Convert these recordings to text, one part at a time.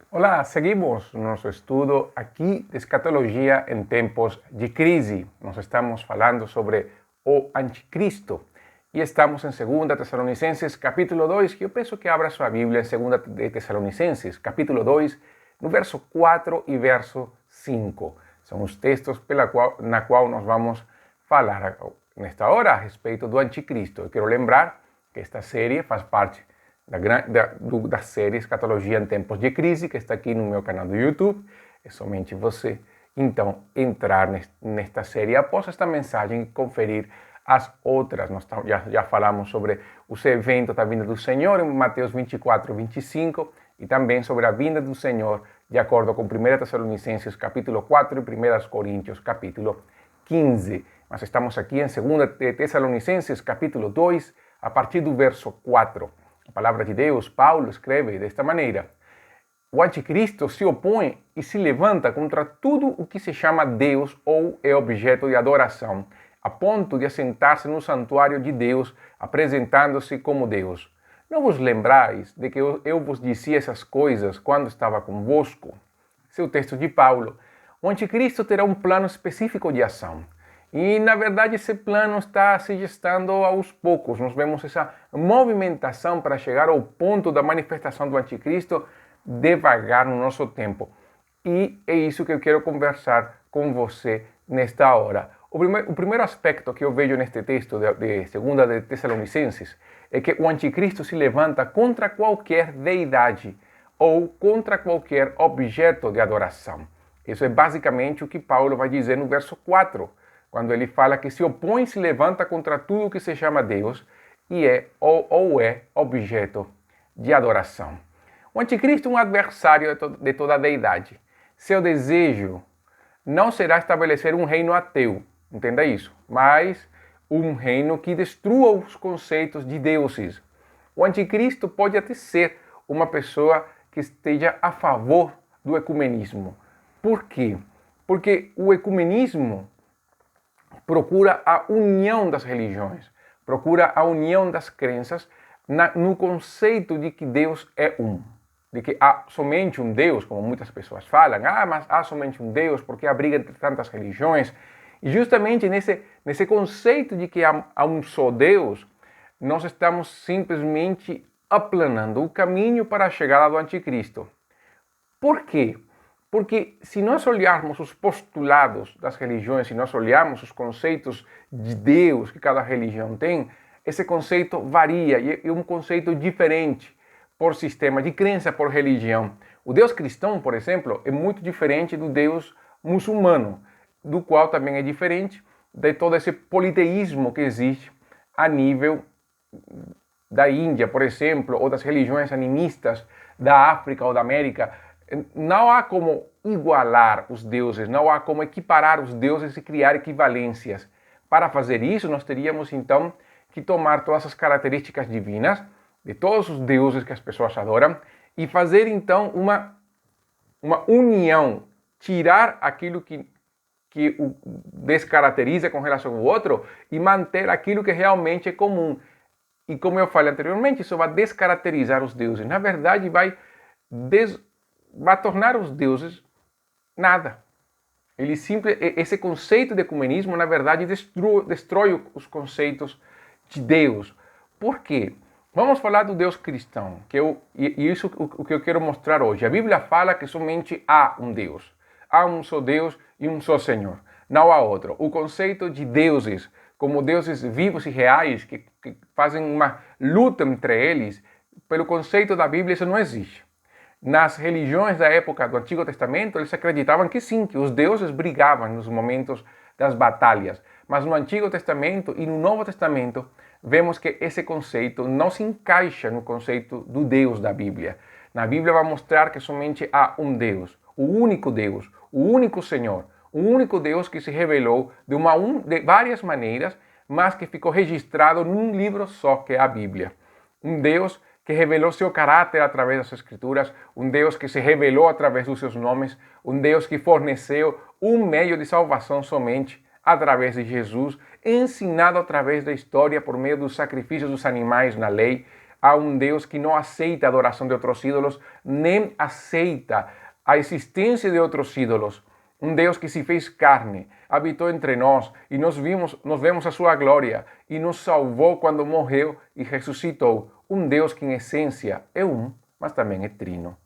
Olá, seguimos nosso estudo aqui de escatologia em tempos de crise. Nós estamos falando sobre o anticristo e estamos em 2 Tessalonicenses capítulo 2, que eu peço que abra sua Bíblia em 2 Tessalonicenses capítulo 2, no verso 4 e verso 5. São os textos na qual nós vamos falar nesta hora a respeito do anticristo. Eu quero lembrar que esta série faz parte da série Escatologia em Tempos de Crise, que está aqui no meu canal do YouTube. É somente você, então, entrar nesta série após esta mensagem e conferir as outras. Nós já falamos sobre os eventos da vinda do Senhor em Mateus 24, 25 e também sobre a vinda do Senhor de acordo com 1 Tessalonicenses capítulo 4 e 1 Coríntios capítulo 15. Mas estamos aqui em 2 Tessalonicenses capítulo 2, a partir do verso 4. A palavra de Deus, Paulo escreve desta maneira: o anticristo se opõe e se levanta contra tudo o que se chama Deus ou é objeto de adoração, a ponto de assentar-se no santuário de Deus, apresentando-se como Deus. Não vos lembrais de que eu vos disse essas coisas quando estava convosco? Esse é o texto de Paulo. O anticristo terá um plano específico de ação. E, na verdade, esse plano está se gestando aos poucos. Nós vemos essa movimentação para chegar ao ponto da manifestação do anticristo devagar no nosso tempo. E é isso que eu quero conversar com você nesta hora. O primeiro aspecto que eu vejo neste texto de 2 de Tessalonicenses é que o anticristo se levanta contra qualquer deidade ou contra qualquer objeto de adoração. Isso é basicamente o que Paulo vai dizer no verso 4. Quando ele fala que se opõe e se levanta contra tudo que se chama Deus e é ou é objeto de adoração. O anticristo é um adversário de toda a deidade. Seu desejo não será estabelecer um reino ateu, entenda isso, mas um reino que destrua os conceitos de deuses. O anticristo pode até ser uma pessoa que esteja a favor do ecumenismo. Por quê? Porque o ecumenismo procura a união das religiões, procura a união das crenças no conceito de que Deus é um. De que há somente um Deus, como muitas pessoas falam, mas há somente um Deus, porque há briga entre tantas religiões. E justamente nesse conceito de que há um só Deus, nós estamos simplesmente aplanando o caminho para a chegada do anticristo. Por quê? Porque se nós olharmos os postulados das religiões, se nós olharmos os conceitos de Deus que cada religião tem, esse conceito varia e é um conceito diferente por sistema de crença, por religião. O Deus cristão, por exemplo, é muito diferente do Deus muçulmano, do qual também é diferente de todo esse politeísmo que existe a nível da Índia, por exemplo, ou das religiões animistas da África ou da América. Não há como igualar os deuses, não há como equiparar os deuses e criar equivalências. Para fazer isso, nós teríamos então que tomar todas as características divinas de todos os deuses que as pessoas adoram e fazer então uma união, tirar aquilo que o descaracteriza com relação ao outro e manter aquilo que realmente é comum. E como eu falei anteriormente, isso vai descaracterizar os deuses. Na verdade, vai tornar os deuses nada. Esse conceito de ecumenismo, na verdade, destrói os conceitos de Deus. Por quê? Vamos falar do Deus cristão, isso é o que eu quero mostrar hoje. A Bíblia fala que somente há um Deus. Há um só Deus e um só Senhor. Não há outro. O conceito de deuses, como deuses vivos e reais, que fazem uma luta entre eles, pelo conceito da Bíblia, isso não existe. Nas religiões da época do Antigo Testamento, eles acreditavam que sim, que os deuses brigavam nos momentos das batalhas. Mas no Antigo Testamento e no Novo Testamento, vemos que esse conceito não se encaixa no conceito do Deus da Bíblia. Na Bíblia vai mostrar que somente há um Deus, o único Senhor, o único Deus que se revelou de várias maneiras, mas que ficou registrado num livro só, que é a Bíblia. Um Deus que revelou seu caráter através das Escrituras, um Deus que se revelou através dos seus nomes, um Deus que forneceu um meio de salvação somente através de Jesus, ensinado através da história por meio dos sacrifícios dos animais na lei, a um Deus que não aceita a adoração de outros ídolos, nem aceita a existência de outros ídolos. Um Deus que se fez carne, habitou entre nós e nós vemos a sua glória e nos salvou quando morreu e ressuscitou. Um Deus que em essência é mas também é trino.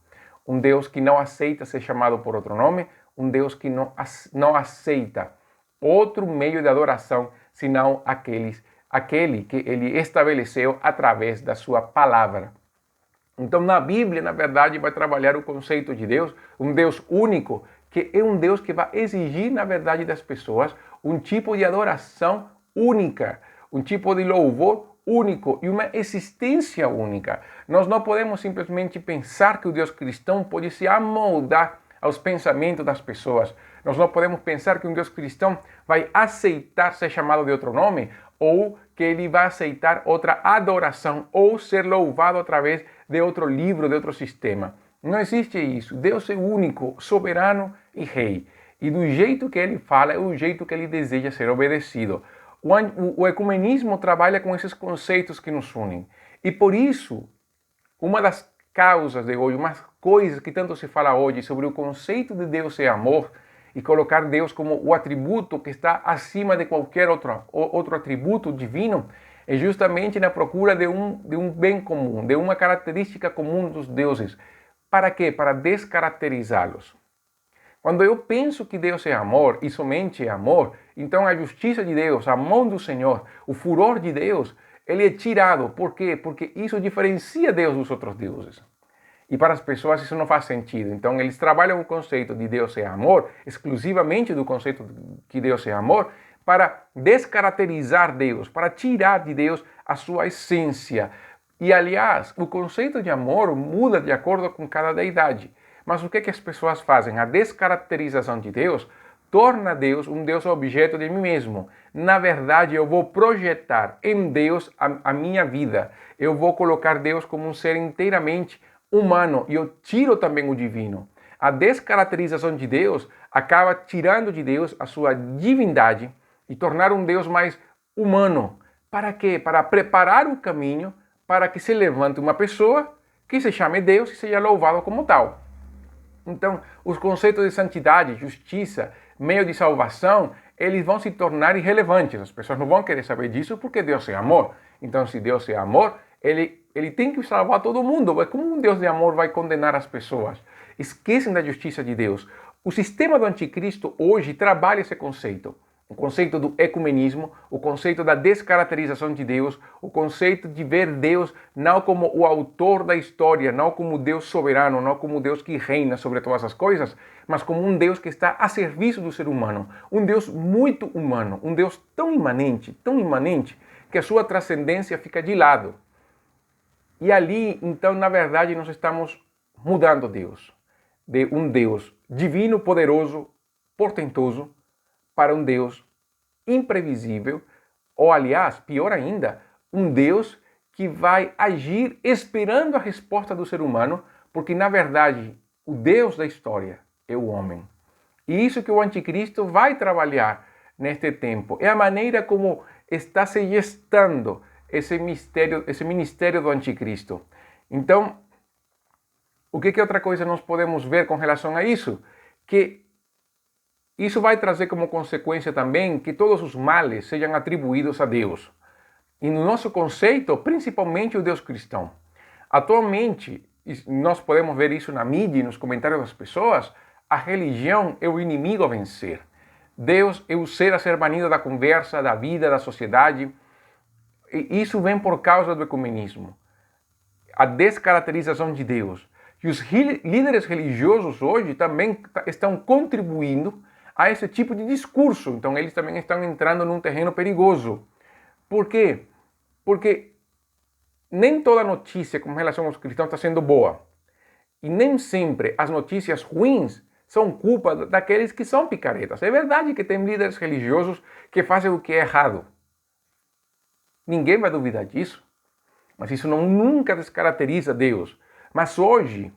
Um Deus que não aceita ser chamado por outro nome, um Deus que não aceita outro meio de adoração senão aquele que ele estabeleceu através da sua palavra. Então, na Bíblia, na verdade, vai trabalhar o conceito de Deus, um Deus único, que é um Deus que vai exigir, na verdade, das pessoas um tipo de adoração única, um tipo de louvor único e uma existência única. Nós não podemos simplesmente pensar que o Deus cristão pode se amoldar aos pensamentos das pessoas. Nós não podemos pensar que um Deus cristão vai aceitar ser chamado de outro nome ou que ele vai aceitar outra adoração ou ser louvado através de outro livro, de outro sistema. Não existe isso. Deus é único, soberano e rei. E do jeito que ele fala é o jeito que ele deseja ser obedecido. O ecumenismo trabalha com esses conceitos que nos unem. E por isso, uma das causas de hoje, umas coisas que tanto se fala hoje sobre o conceito de Deus ser amor e colocar Deus como o atributo que está acima de qualquer outro atributo divino, é justamente na procura de um bem comum, de uma característica comum dos deuses. Para quê? Para descaracterizá-los. Quando eu penso que Deus é amor e somente é amor, então a justiça de Deus, a mão do Senhor, o furor de Deus, ele é tirado. Por quê? Porque isso diferencia Deus dos outros deuses. E para as pessoas isso não faz sentido. Então eles trabalham o conceito de Deus é amor, exclusivamente do conceito que Deus é amor, para descaracterizar Deus, para tirar de Deus a sua essência. E aliás, o conceito de amor muda de acordo com cada deidade. Mas o que as pessoas fazem? A descaracterização de Deus torna Deus um Deus objeto de mim mesmo. Na verdade, eu vou projetar em Deus a minha vida. Eu vou colocar Deus como um ser inteiramente humano e eu tiro também o divino. A descaracterização de Deus acaba tirando de Deus a sua divindade e tornar um Deus mais humano. Para quê? Para preparar o caminho para que se levante uma pessoa que se chame Deus e seja louvado como tal. Então, os conceitos de santidade, justiça, meio de salvação, eles vão se tornar irrelevantes. As pessoas não vão querer saber disso porque Deus é amor. Então, se Deus é amor, ele tem que salvar todo mundo. Como um Deus de amor vai condenar as pessoas? Esquecem da justiça de Deus. O sistema do anticristo hoje trabalha esse conceito. O conceito do ecumenismo, o conceito da descaracterização de Deus, o conceito de ver Deus não como o autor da história, não como Deus soberano, não como Deus que reina sobre todas as coisas, mas como um Deus que está a serviço do ser humano. Um Deus muito humano, um Deus tão imanente, que a sua transcendência fica de lado. E ali, então, na verdade, nós estamos mudando Deus. De um Deus divino, poderoso, portentoso, para um Deus imprevisível, ou aliás, pior ainda, um Deus que vai agir esperando a resposta do ser humano, porque na verdade o Deus da história é o homem. E isso que o anticristo vai trabalhar neste tempo, é a maneira como está se gestando esse ministério do anticristo. Então, o que outra coisa nós podemos ver com relação a isso? Que isso vai trazer como consequência também que todos os males sejam atribuídos a Deus. E no nosso conceito, principalmente o Deus cristão. Atualmente, nós podemos ver isso na mídia e nos comentários das pessoas, a religião é o inimigo a vencer. Deus é o ser a ser banido da conversa, da vida, da sociedade. E isso vem por causa do ecumenismo. A descaracterização de Deus. E os líderes religiosos hoje também estão contribuindo a esse tipo de discurso. Então eles também estão entrando num terreno perigoso. Por quê? Porque nem toda notícia com relação aos cristãos está sendo boa. E nem sempre as notícias ruins são culpa daqueles que são picaretas. É verdade que tem líderes religiosos que fazem o que é errado. Ninguém vai duvidar disso. Mas isso nunca descaracteriza Deus. Mas hoje,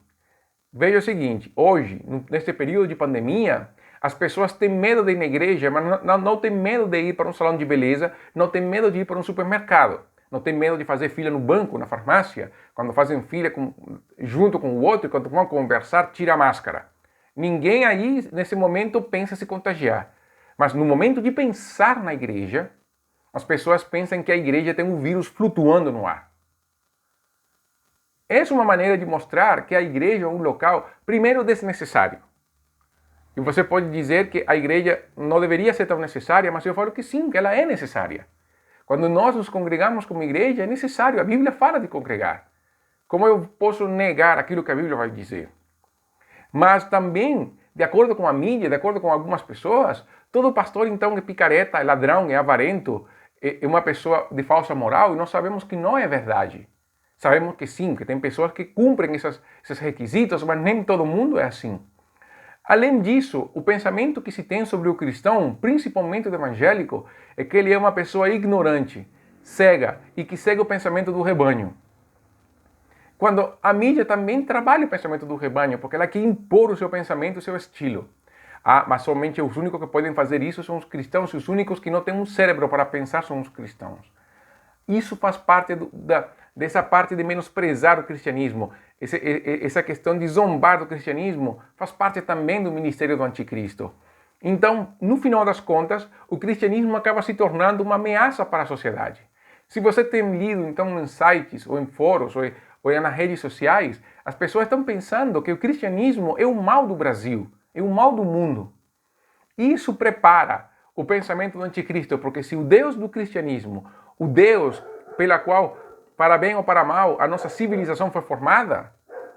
veja o seguinte, hoje, neste período de pandemia, as pessoas têm medo de ir na igreja, mas não têm medo de ir para um salão de beleza, não têm medo de ir para um supermercado. não tem medo de fazer fila no banco, na farmácia, quando fazem fila junto com o outro, e quando vão conversar, tira a máscara. Ninguém aí, nesse momento, pensa se contagiar. Mas no momento de pensar na igreja, as pessoas pensam que a igreja tem um vírus flutuando no ar. Essa é uma maneira de mostrar que a igreja é um local, primeiro, desnecessário. E você pode dizer que a igreja não deveria ser tão necessária, mas eu falo que sim, que ela é necessária. Quando nós nos congregamos como igreja, é necessário. A Bíblia fala de congregar. Como eu posso negar aquilo que a Bíblia vai dizer? Mas também, de acordo com a mídia, de acordo com algumas pessoas, todo pastor então é picareta, é ladrão, é avarento, é uma pessoa de falsa moral, e nós sabemos que não é verdade. Sabemos que sim, que tem pessoas que cumprem esses requisitos, mas nem todo mundo é assim. Além disso, o pensamento que se tem sobre o cristão, principalmente o evangélico, é que ele é uma pessoa ignorante, cega e que segue o pensamento do rebanho. Quando a mídia também trabalha o pensamento do rebanho, porque ela quer impor o seu pensamento, o seu estilo. Mas somente os únicos que podem fazer isso são os cristãos, e os únicos que não têm um cérebro para pensar são os cristãos. Isso faz parte dessa parte de menosprezar o cristianismo. Essa questão de zombar do cristianismo faz parte também do ministério do anticristo. Então, no final das contas, o cristianismo acaba se tornando uma ameaça para a sociedade. Se você tem lido então em sites, ou em fóruns, ou nas redes sociais, as pessoas estão pensando que o cristianismo é o mal do Brasil, é o mal do mundo. Isso prepara o pensamento do anticristo, porque se o Deus do cristianismo, o Deus pela qual, para bem ou para mal, a nossa civilização foi formada,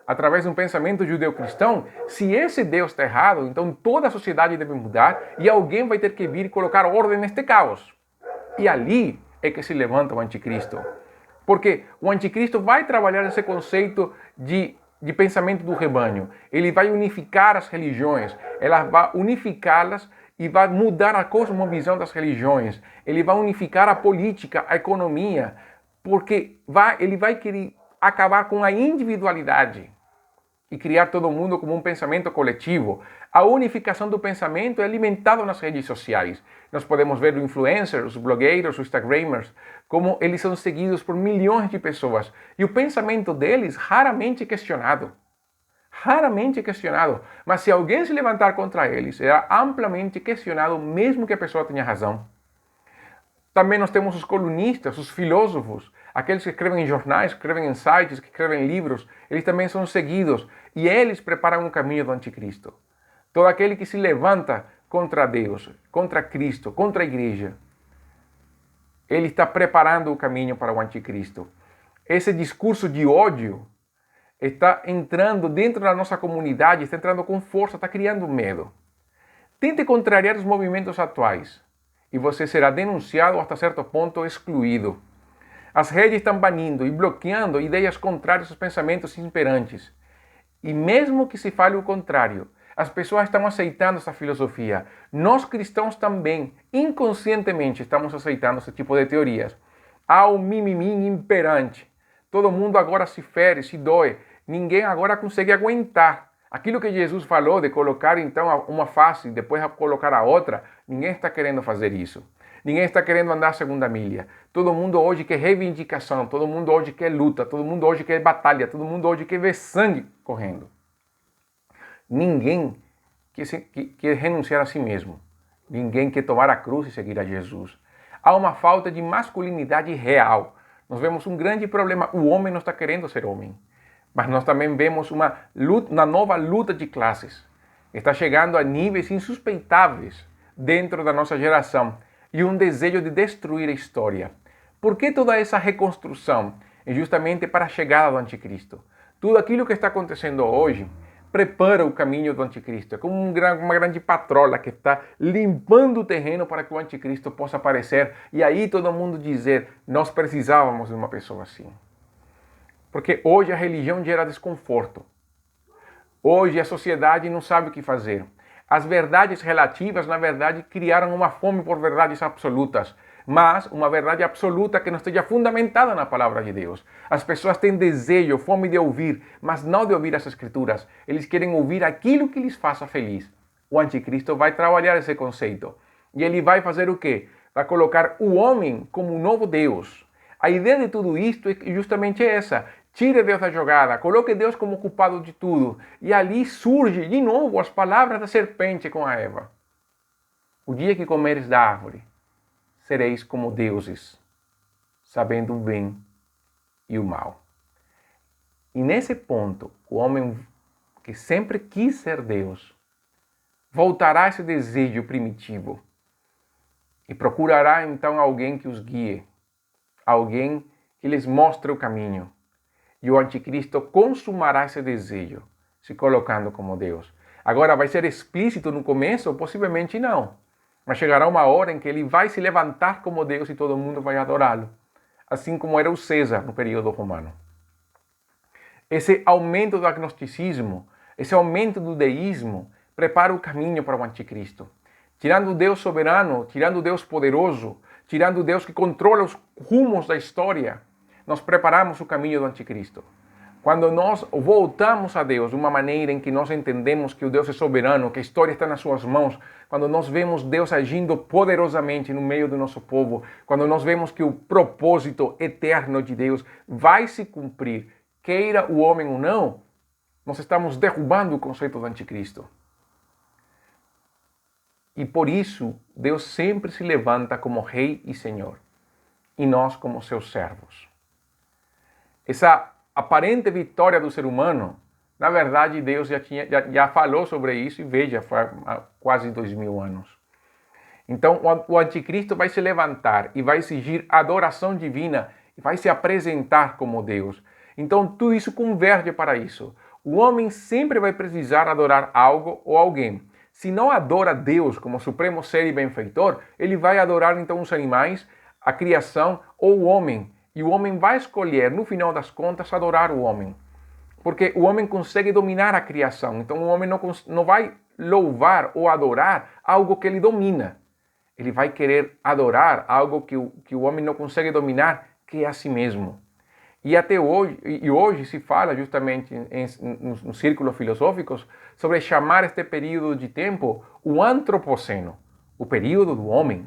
através de um pensamento judeu-cristão, se esse Deus está errado, então toda a sociedade deve mudar e alguém vai ter que vir e colocar ordem neste caos. E ali é que se levanta o anticristo. Porque o anticristo vai trabalhar esse conceito de pensamento do rebanho. Ele vai unificar as religiões, ela vai unificá-las e vai mudar a cosmovisão das religiões. Ele vai unificar a política, a economia, porque ele vai querer acabar com a individualidade e criar todo mundo como um pensamento coletivo. A unificação do pensamento é alimentada nas redes sociais. Nós podemos ver os influencers, os blogueiros, os instagramers, como eles são seguidos por milhões de pessoas. E o pensamento deles raramente é questionado. Raramente é questionado. Mas se alguém se levantar contra eles, será amplamente questionado, mesmo que a pessoa tenha razão. Também nós temos os colunistas, os filósofos, aqueles que escrevem em jornais, que escrevem em sites, que escrevem livros, eles também são seguidos e eles preparam o caminho do anticristo. Todo aquele que se levanta contra Deus, contra Cristo, contra a igreja, ele está preparando o caminho para o anticristo. Esse discurso de ódio está entrando dentro da nossa comunidade, está entrando com força, está criando medo. Tente contrariar os movimentos atuais e você será denunciado ou, até certo ponto, excluído. As redes estão banindo e bloqueando ideias contrárias aos pensamentos imperantes. E mesmo que se fale o contrário, as pessoas estão aceitando essa filosofia. Nós cristãos também, inconscientemente, estamos aceitando esse tipo de teorias. Há um mimimi imperante. Todo mundo agora se fere, se dói. Ninguém agora consegue aguentar. Aquilo que Jesus falou de colocar então uma face e depois colocar a outra, ninguém está querendo fazer isso. Ninguém está querendo andar a segunda milha. Todo mundo hoje quer reivindicação, todo mundo hoje quer luta, todo mundo hoje quer batalha, todo mundo hoje quer ver sangue correndo. Ninguém quer renunciar a si mesmo. Ninguém quer tomar a cruz e seguir a Jesus. Há uma falta de masculinidade real. Nós vemos um grande problema. O homem não está querendo ser homem. Mas nós também vemos uma nova luta de classes. Está chegando a níveis insuspeitáveis dentro da nossa geração. E um desejo de destruir a história. Por que toda essa reconstrução? É justamente para a chegada do anticristo. Tudo aquilo que está acontecendo hoje prepara o caminho do anticristo. É como uma grande patrola que está limpando o terreno para que o anticristo possa aparecer. E aí todo mundo dizer, nós precisávamos de uma pessoa assim. Porque hoje a religião gera desconforto. Hoje a sociedade não sabe o que fazer. As verdades relativas, na verdade, criaram uma fome por verdades absolutas. Mas uma verdade absoluta que não esteja fundamentada na palavra de Deus. As pessoas têm desejo, fome de ouvir, mas não de ouvir as escrituras. Eles querem ouvir aquilo que lhes faça feliz. O anticristo vai trabalhar esse conceito. E ele vai fazer o quê? Vai colocar o homem como um novo Deus. A ideia de tudo isto é justamente essa. Tire Deus da jogada, coloque Deus como culpado de tudo. E ali surge de novo as palavras da serpente com a Eva. O dia que comeres da árvore, sereis como deuses, sabendo o bem e o mal. E nesse ponto, o homem que sempre quis ser Deus, voltará a esse desejo primitivo e procurará então alguém que os guie, alguém que lhes mostre o caminho. E o anticristo consumará esse desejo, se colocando como Deus. Agora, vai ser explícito no começo? Possivelmente não. Mas chegará uma hora em que ele vai se levantar como Deus e todo mundo vai adorá-lo. Assim como era o César no período romano. Esse aumento do agnosticismo, esse aumento do deísmo, prepara o caminho para o anticristo. Tirando o Deus soberano, tirando o Deus poderoso, tirando o Deus que controla os rumos da história, nós preparamos o caminho do anticristo. Quando nós voltamos a Deus de uma maneira em que nós entendemos que o Deus é soberano, que a história está nas suas mãos, quando nós vemos Deus agindo poderosamente no meio do nosso povo, quando nós vemos que o propósito eterno de Deus vai se cumprir, queira o homem ou não, nós estamos derrubando o conceito do anticristo. E por isso, Deus sempre se levanta como Rei e Senhor, e nós como seus servos. Essa aparente vitória do ser humano, na verdade, Deus já falou sobre isso, e veja, foi há quase 2000 anos. Então, o anticristo vai se levantar e vai exigir adoração divina, e vai se apresentar como Deus. Então, tudo isso converge para isso. O homem sempre vai precisar adorar algo ou alguém. Se não adora Deus como supremo ser e benfeitor, ele vai adorar então os animais, a criação ou o homem. E o homem vai escolher, no final das contas, adorar o homem. Porque o homem consegue dominar a criação. Então o homem não vai louvar ou adorar algo que ele domina. Ele vai querer adorar algo que o homem não consegue dominar, que é a si mesmo. E até hoje se fala justamente nos círculos filosóficos sobre chamar este período de tempo o antropoceno, o período do homem.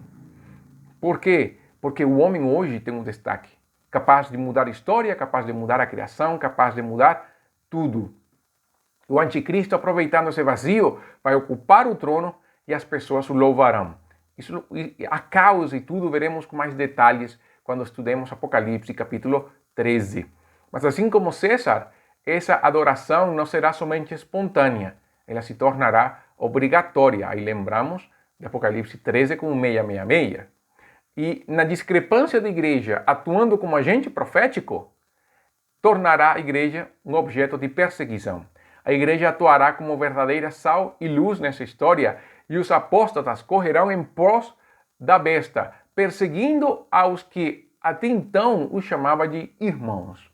Por quê? Porque o homem hoje tem um destaque, capaz de mudar a história, capaz de mudar a criação, capaz de mudar tudo. O anticristo, aproveitando esse vazio, vai ocupar o trono e as pessoas o louvarão. Isso, a causa e tudo veremos com mais detalhes quando estudemos Apocalipse, capítulo 13. Mas assim como César, essa adoração não será somente espontânea, ela se tornará obrigatória. Aí lembramos de Apocalipse 13 com 666. E na discrepância da igreja atuando como agente profético, tornará a igreja um objeto de perseguição. A igreja atuará como verdadeira sal e luz nessa história, e os apóstatas correrão em prós da besta, perseguindo aos que até então os chamava de irmãos.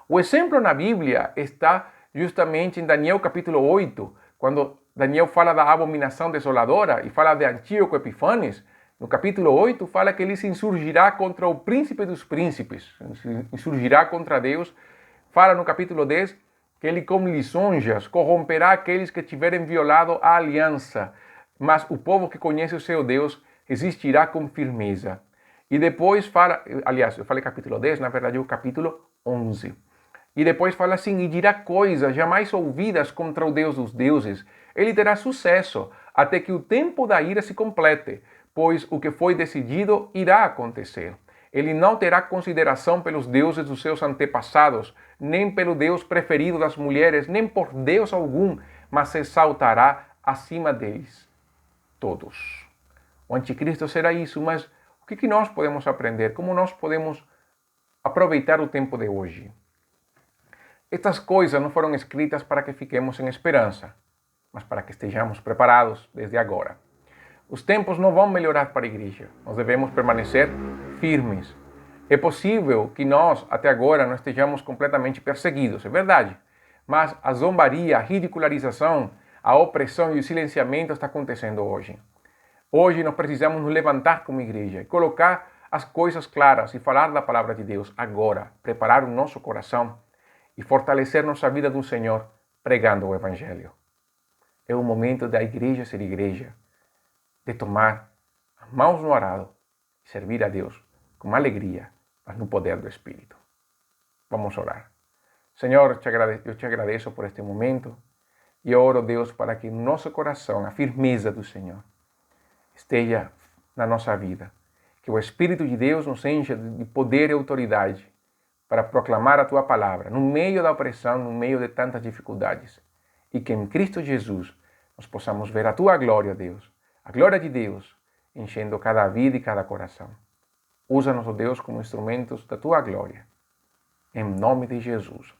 O exemplo na Bíblia está justamente em Daniel capítulo 8, quando Daniel fala da abominação desoladora e fala de Antíoco Epifanes. No capítulo 8 fala que ele se insurgirá contra o príncipe dos príncipes, se insurgirá contra Deus. Fala no capítulo 10 que ele com lisonjas corromperá aqueles que tiverem violado a aliança, mas o povo que conhece o seu Deus resistirá com firmeza. E depois fala, aliás, eu falei capítulo 10, na verdade é o capítulo 11. E depois fala assim, e dirá coisas jamais ouvidas contra o Deus dos deuses. Ele terá sucesso até que o tempo da ira se complete, pois o que foi decidido irá acontecer. Ele não terá consideração pelos deuses dos seus antepassados, nem pelo Deus preferido das mulheres, nem por Deus algum, mas se exaltará acima deles todos. O anticristo será isso, mas o que nós podemos aprender? Como nós podemos aproveitar o tempo de hoje? Estas coisas não foram escritas para que fiquemos sem esperança, mas para que estejamos preparados desde agora. Os tempos não vão melhorar para a igreja. Nós devemos permanecer firmes. É possível que nós, até agora, não estejamos completamente perseguidos, é verdade. Mas a zombaria, a ridicularização, a opressão e o silenciamento está acontecendo hoje. Hoje nós precisamos nos levantar como igreja e colocar as coisas claras e falar da palavra de Deus agora, preparar o nosso coração e fortalecer nossa vida do Senhor pregando o Evangelho. É o momento da igreja ser igreja, de tomar as mãos no arado e servir a Deus com alegria, mas no poder do Espírito. Vamos orar. Senhor, eu te agradeço por este momento e oro, Deus, para que no nosso coração a firmeza do Senhor esteja na nossa vida. Que o Espírito de Deus nos encha de poder e autoridade para proclamar a Tua palavra, no meio da opressão, no meio de tantas dificuldades. E que em Cristo Jesus nós possamos ver a Tua glória, Deus, a glória de Deus, enchendo cada vida e cada coração. Usa-nos, Deus, como instrumentos da Tua glória. Em nome de Jesus.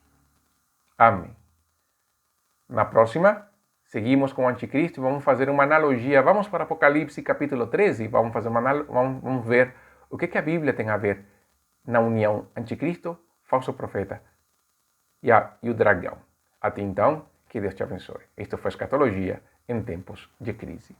Amém. Na próxima, seguimos com o anticristo e vamos fazer uma analogia. Vamos para Apocalipse capítulo 13 e vamos ver o que a Bíblia tem a ver na união anticristo, falso profeta e o dragão. Até então, que Deus te abençoe. Isto foi Escatologia em tempos de crise.